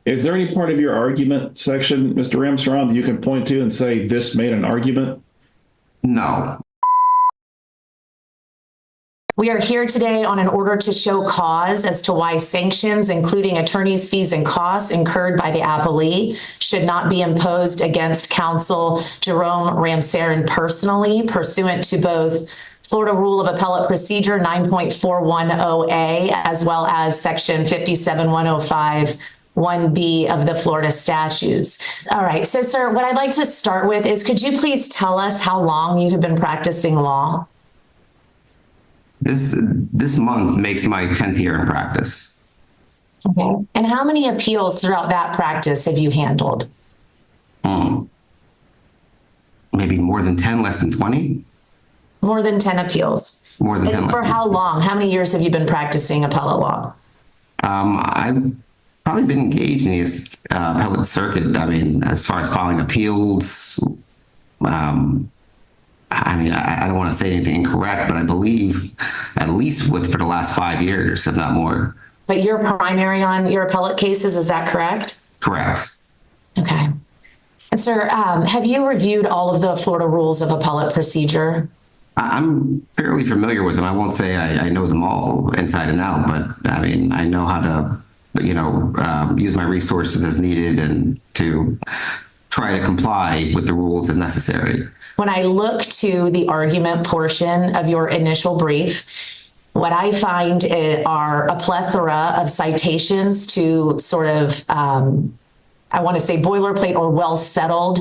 Is there any part of your argument section, Mr. Ramshaw, that you can point to and say this made an argument? No. We are here today on an order to show cause as to why sanctions, including attorney's fees and costs incurred by the appellee, should not be imposed against counsel Jerome Ramsarin personally, pursuant to both Florida Rule of Appellate Procedure 9.410A, as well as Section 57105 1B of the Florida statutes. All right, so sir, what I'd like to start with is, could you please tell us how long you have been practicing law? This month makes my 10th year in practice. Okay. And how many appeals throughout that practice have you handled? Maybe more than 10, less than 20? More than 10 appeals. More than 10. And for how long? How many years have you been practicing appellate law? I've probably been engaged in the appellate circuit. I mean, as far as filing appeals, I don't want to say anything incorrect, but I believe at least for the last 5 years, if not more. But you're primary on your appellate cases, is that correct? Correct. Okay. And sir, have you reviewed all of the Florida rules of appellate procedure? I'm fairly familiar with them. I won't say I know them all inside and out, but I mean, I know how to, use my resources as needed and to try to comply with the rules as necessary. When I look to the argument portion of your initial brief, what I find are a plethora of citations to sort of, I want to say boilerplate or well-settled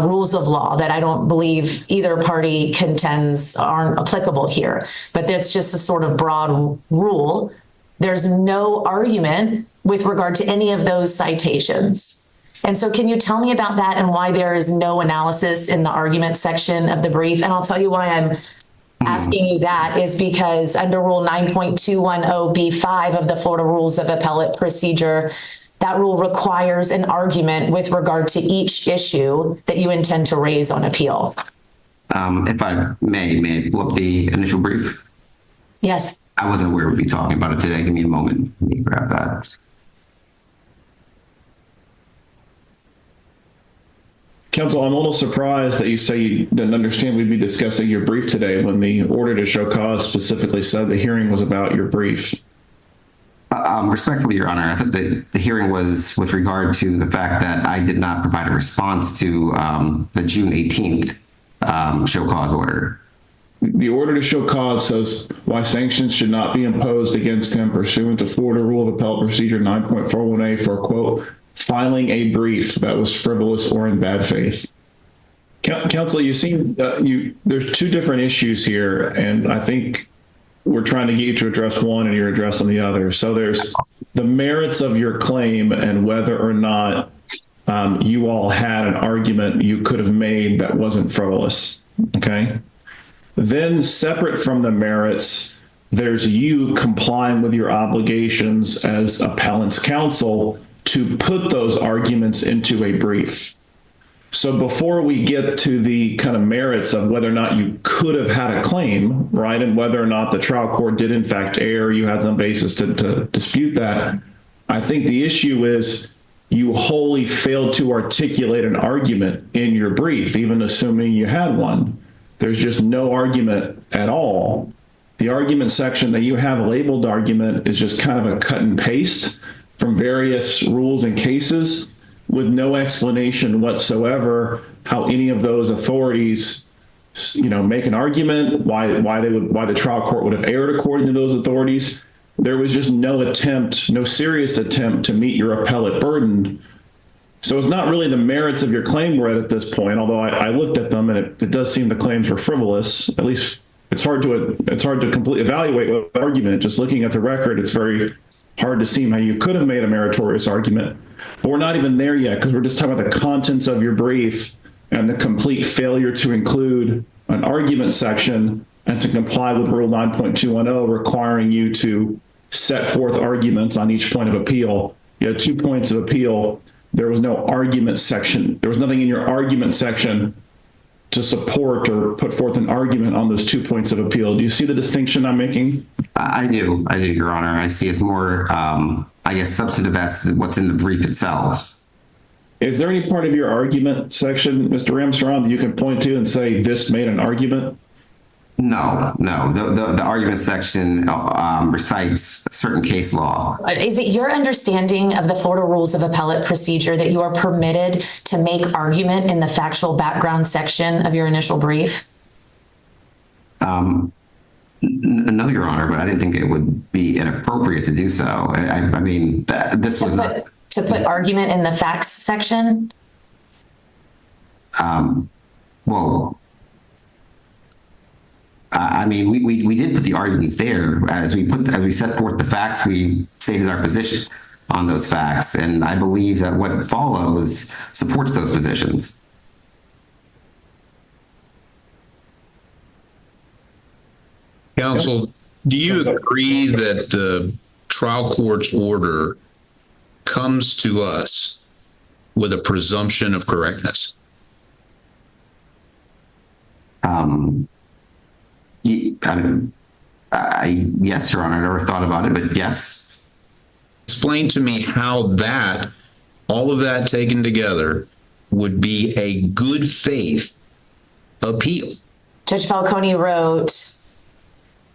rules of law that I don't believe either party contends aren't applicable here. But that's just a sort of broad rule. There's no argument with regard to any of those citations. And so can you tell me about that and why there is no analysis in the argument section of the brief? And I'll tell you why I'm asking you that is because under Rule 9.210B5 of the Florida Rules of Appellate Procedure, that rule requires an argument with regard to each issue that you intend to raise on appeal. If I may I pull up the initial brief? Yes. I wasn't aware we'd be talking about it today. Give me a moment. Let me grab that. Counsel, I'm a little surprised that you say you didn't understand we'd be discussing your brief today when the order to show cause specifically said the hearing was about your brief. Respectfully, Your Honor, I thought that the hearing was with regard to the fact that I did not provide a response to the June 18th show cause order. The order to show cause says why sanctions should not be imposed against him pursuant to Florida Rule of Appellate Procedure 9.41A for, quote, filing a brief that was frivolous or in bad faith. Counsel, you seem there's two different issues here, and I think we're trying to get you to address one and you're addressing the other. So there's the merits of your claim and whether or not you all had an argument you could have made that wasn't frivolous. Okay. Then separate from the merits, there's you complying with your obligations as appellant's counsel to put those arguments into a brief. So before we get to the kind of merits of whether or not you could have had a claim, right, and whether or not the trial court did in fact err, you had some basis to dispute that, I think the issue is you wholly failed to articulate an argument in your brief, even assuming you had one. There's just no argument at all. The argument section that you have labeled argument is just kind of a cut and paste from various rules and cases with no explanation whatsoever how any of those authorities, make an argument, why the trial court would have erred according to those authorities. There was just no serious attempt to meet your appellate burden. So it's not really the merits of your claim we're at this point, although I looked at them and it does seem the claims were frivolous. At least it's hard to completely evaluate what argument. Just looking at the record, it's very hard to see how you could have made a meritorious argument. But we're not even there yet because we're just talking about the contents of your brief and the complete failure to include an argument section and to comply with Rule 9.210 requiring you to set forth arguments on each point of appeal. You had 2 points of appeal. There was no argument section. There was nothing in your argument section to support or put forth an argument on those 2 points of appeal. Do you see the distinction I'm making? I do, Your Honor. I see it's more I guess, substantive as what's in the brief itself. Is there any part of your argument section, Mr. Armstrong, that you can point to and say this made an argument? No. The argument section recites certain case law. Is it your understanding of the Florida Rules of Appellate Procedure that you are permitted to make argument in the factual background section of your initial brief? No, Your Honor, but I didn't think it would be inappropriate to do so. I mean, this was not... To put argument in the facts section? Well, I mean, we did put the arguments there as we set forth the facts. We stated our position on those facts, and I believe that what follows supports those positions. Counsel, do you agree that the trial court's order comes to us with a presumption of correctness? Yes, Your Honor, I never thought about it, but yes. Explain to me how that, all of that taken together, would be a good faith appeal. Judge Falcone wrote,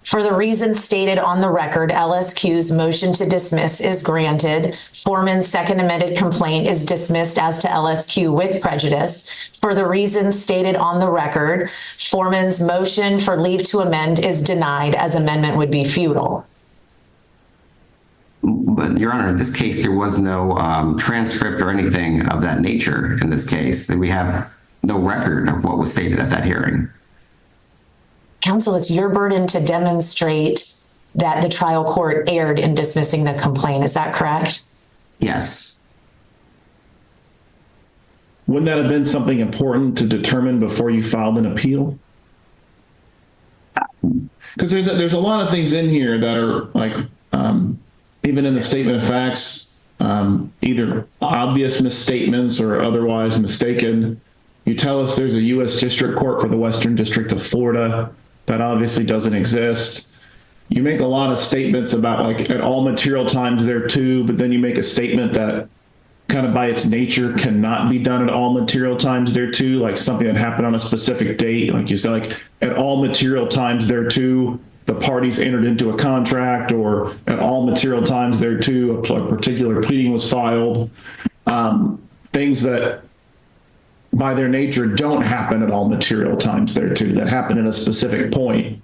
for the reasons stated on the record, LSQ's motion to dismiss is granted. Foreman's second amended complaint is dismissed as to LSQ with prejudice. For the reasons stated on the record, Foreman's motion for leave to amend is denied as amendment would be futile. But Your Honor, in this case, there was no transcript or anything of that nature in this case. That we have no record of what was stated at that hearing. Counsel, it's your burden to demonstrate that the trial court erred in dismissing the complaint. Is that correct? Yes. Wouldn't that have been something important to determine before you filed an appeal? Because there's a lot of things in here that are like, even in the statement of facts, either obvious misstatements or otherwise mistaken. You tell us there's a U.S. District Court for the Western District of Florida. That obviously doesn't exist. You make a lot of statements about like at all material times there too, but then you make a statement that kind of by its nature cannot be done at all material times there too, like something that happened on a specific date. Like you said, like at all material times there too, the parties entered into a contract, or at all material times there too, a particular pleading was filed. Things that by their nature don't happen at all material times there too, that happen at a specific point.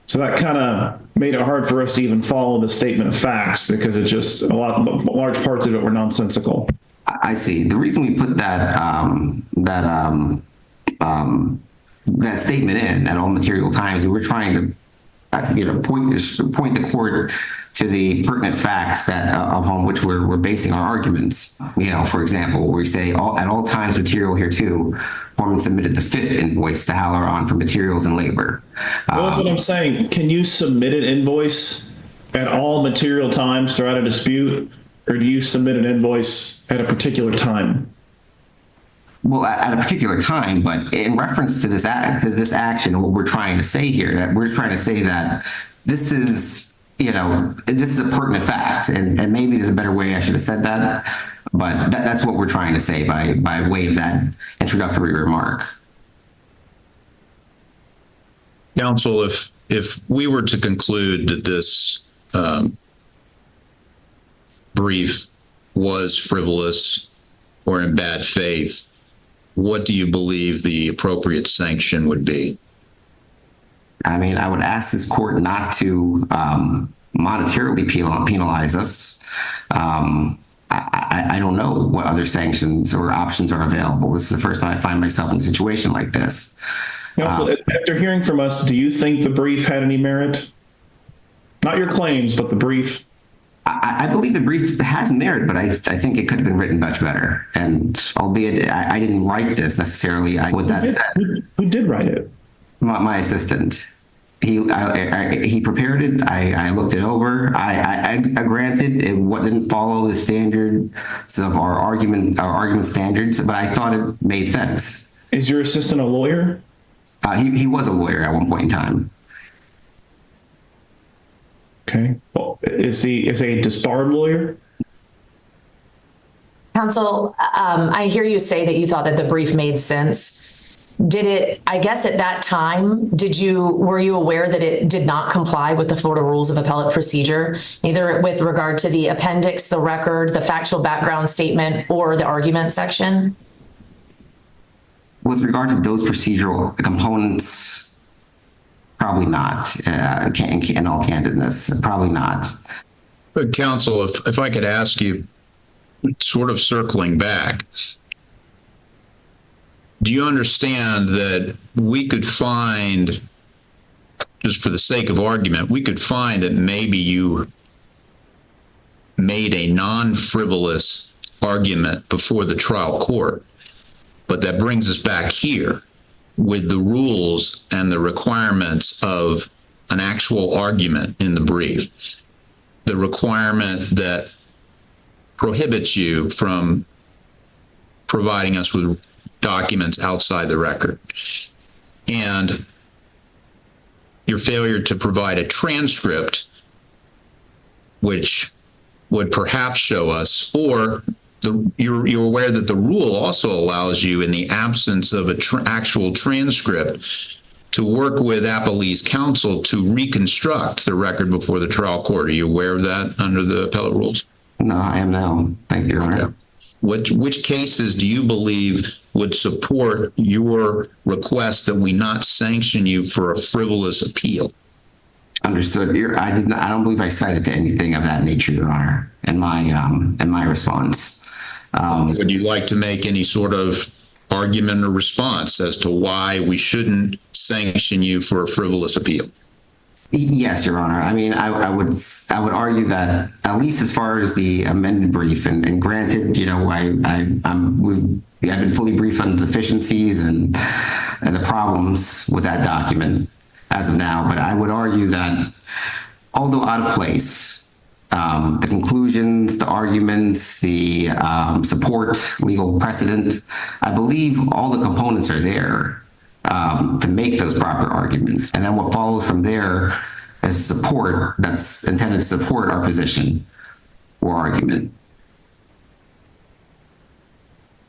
So that kind of made it hard for us to even follow the statement of facts because it just large parts of it were nonsensical. I see. The reason we put that statement in at all material times, we were trying to point the court to the pertinent facts that upon which we're basing our arguments. For example, where we say at all times material here too, Foreman submitted the 5th invoice to Halloran for materials and labor. Well, that's what I'm saying. Can you submit an invoice at all material times throughout a dispute, or do you submit an invoice at a particular time? Well, at a particular time, but in reference to this action, what we're trying to say here, that we're trying to say that this is a pertinent fact, and maybe there's a better way I should have said that, but that's what we're trying to say by way of that introductory remark. Counsel, if we were to conclude that this brief was frivolous or in bad faith, what do you believe the appropriate sanction would be? I mean, I would ask this court not to monetarily penalize us. I don't know what other sanctions or options are available. This is the first time I find myself in a situation like this. Counsel, after hearing from us, do you think the brief had any merit? Not your claims, but the brief. I believe the brief has merit, but I think it could have been written much better. And albeit I didn't write this necessarily, with that said, who did write it? My assistant. He prepared it. I looked it over. I granted it didn't follow the standards of our argument standards, but I thought it made sense. Is your assistant a lawyer? He was a lawyer at one point in time. Okay. Well, is he a disbarred lawyer? Counsel, I hear you say that you thought that the brief made sense. Did it, I guess at that time, were you aware that it did not comply with the Florida Rules of Appellate Procedure, either with regard to the appendix, the record, the factual background statement, or the argument section? With regard to those procedural components, probably not. In all candidness, probably not. But counsel, if I could ask you, sort of circling back, do you understand that we could find, just for the sake of argument, we could find that maybe you made a non-frivolous argument before the trial court, but that brings us back here with the rules and the requirements of an actual argument in the brief, the requirement that prohibits you from providing us with documents outside the record, and your failure to provide a transcript, which would perhaps show us, or you're aware that the rule also allows you, in the absence of an actual transcript, to work with appellee's counsel to reconstruct the record before the trial court. Are you aware of that under the appellate rules? No, I am now. Thank you, Your Honor. Okay. Which cases do you believe would support your request that we not sanction you for a frivolous appeal? Understood. I don't believe I cited to anything of that nature, Your Honor, in my response. Would you like to make any sort of argument or response as to why we shouldn't sanction you for a frivolous appeal? Yes, Your Honor. I mean, I would argue that, at least as far as the amended brief, and granted, you know, I've been fully briefed on the deficiencies and the problems with that document as of now, but I would argue that, although out of place, the conclusions, the arguments, the support, legal precedent, I believe all the components are there to make those proper arguments. And then what follows from there is support that's intended to support our position or argument.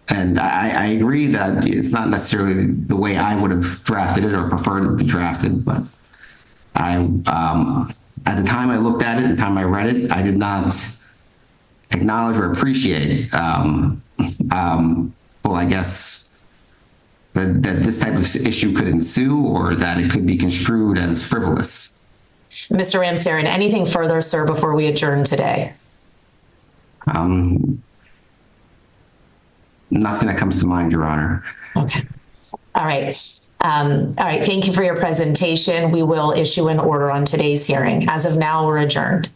And I agree that it's not necessarily the way I would have drafted it or preferred it to be drafted, but at the time I looked at it, the time I read it, I did not acknowledge or appreciate, well, I guess, that this type of issue could ensue, or that it could be construed as frivolous. Mr. Ramsaran, anything further, sir, before we adjourn today? Nothing that comes to mind, Your Honor. Okay. All right. All right. Thank you for your presentation. We will issue an order on today's hearing. As of now, we're adjourned.